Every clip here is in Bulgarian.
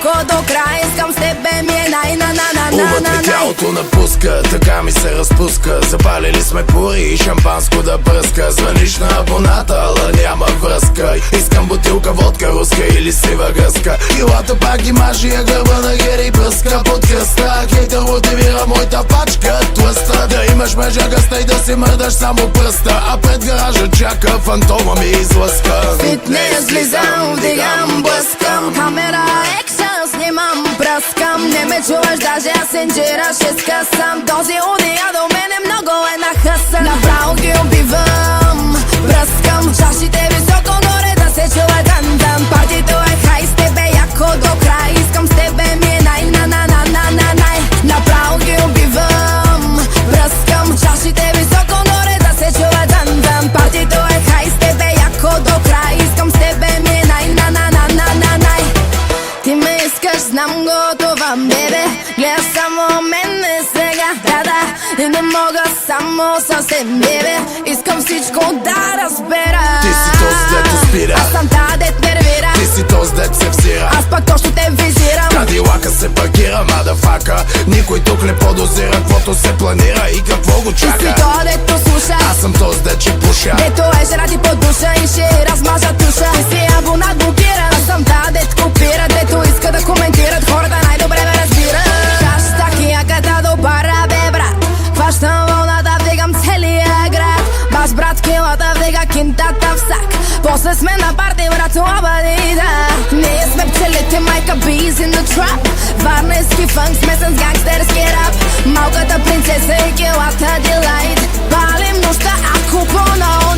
яко до края. Искам с тебе ми е Умът ми тялото напуска, така ми се разпуска. Запалили сме пури и шампанско да бръска. Звъниш на абоната, ала няма връзка. Искам бутилка водка, руска или сива гъска. Килата пак ги мажи, а гърба на Гери пръска под кръста. Хейтър мотивира моята пачка тлъста. Да имаш мъжа гъста и да си мърдаш само пръста. А пред гаража чака фантома ми излъска. Фитнес влизам, вдигам, блъскам. Камера, екшън, снимам, пръскам. Не ме чуваш, даже аз инжира ще скъсам. Този удия до мене много е нахъсан. Направо ги убивам, пръскам. Чашите високо горе да се чува дан-дан. Партито е хай, с тебе яко до край. Искам с тебе ми е най. Направо ги убивам, пръскам. Чашите високо горе да се чува дан-дан. Партито е хай, с тебе яко до край. Искам с тебе ми е най. Ти ме искаш, знам го това, бебе. Гледа само мене сега, да. И не мога само съвсем, бебе. Искам всичко да разбера. Ти си този дето спира, аз съм та дет нервира. ти си този дет се взира, аз пак точно те визирам. Кадилака се паркира, мадафака. Никой тук не подозира каквото се планира и какво го чака. Ти си то дето слуша, аз съм този дет че пуша. дето е жена ти под душа и ще размажа туша. Ти си абонат блокира, аз съм та дет копира. Дето иска да коментират, хората най-добре ме разбират. Хаштаг яката до пара, бе брат. Хващам вълната, вдигам целия град. Баш брат, килата вдига кинтата в сак. После сме на парти, брато, обади, да. Ние сме пчелите, майка, bees in the trap. Варненски фънк, смесен с гангстерски рап. Малката принцеса и килата дилайт. Палим нощта, ако по-на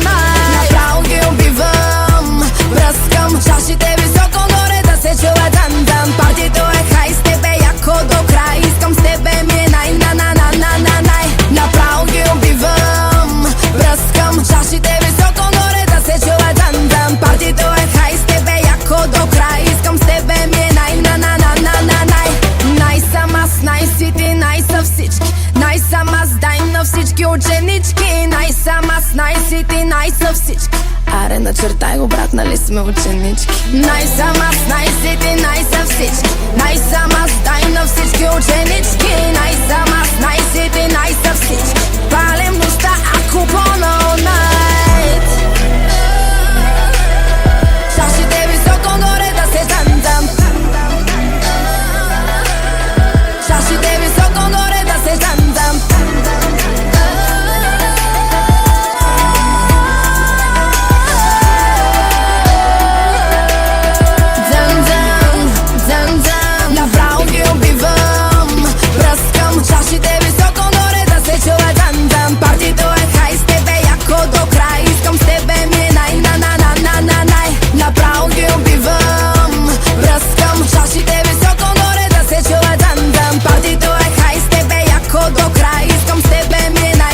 направо ги убивам, бръскам. Чашите високо горе да се чува дан-дан. Партито е хай, с тебе яко до край. Искам с тебе ми е най. Направо ги убивам, бръскам. Чашите високо горе да се чува дан-дан. Партито е хай, с тебе яко до край. Искам с тебе ми е най. Най съм аз, най си ти, най са всички. Най съм аз, дай на всички ученички. Най съм аз, най си ти, най са всички. Аре, начертай го, брат, нали сме ученички. Най съм аз, най си ти, най са всички. Най съм аз, дай на всички ученички. Най съм аз, най си ти, най са всички. Палим нощта, ако по-на-найт. Чашите високо горе да се дан-дан. Чашите високо горе да се дан-дан. Направо ги убивам, бръскам. Чашите високо горе да се чува дан-дан. Партито е хай, с тебе яко до край. Искам с тебе ми е най. Направо ги убивам, бръскам. Чашите високо горе да се чува дан-дан. Партито е хай, с тебе яко до край. Искам с тебе ми е най.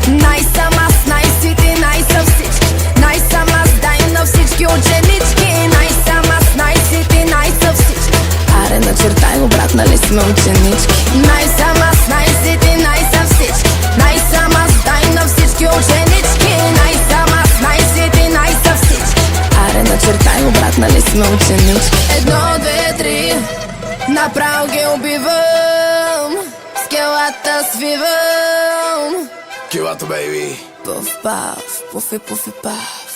Най съм аз, най си ти, най са всички. Най съм аз, дай на всички ученички. Най съм аз, най си ти, най са всички. Аре, начертай го, брат, нали сме ученички. Най съм аз, най си ти, най са всички. Най съм аз, дай на всички ученички. Най съм аз, най си ти, най са всички. Аре, начертай го, брат, нали сме ученички. 1, 2, 3, направо ги убивам. Скелата свивам. Килата, бейби. Пуф-паф, пуфи-пуфи-паф.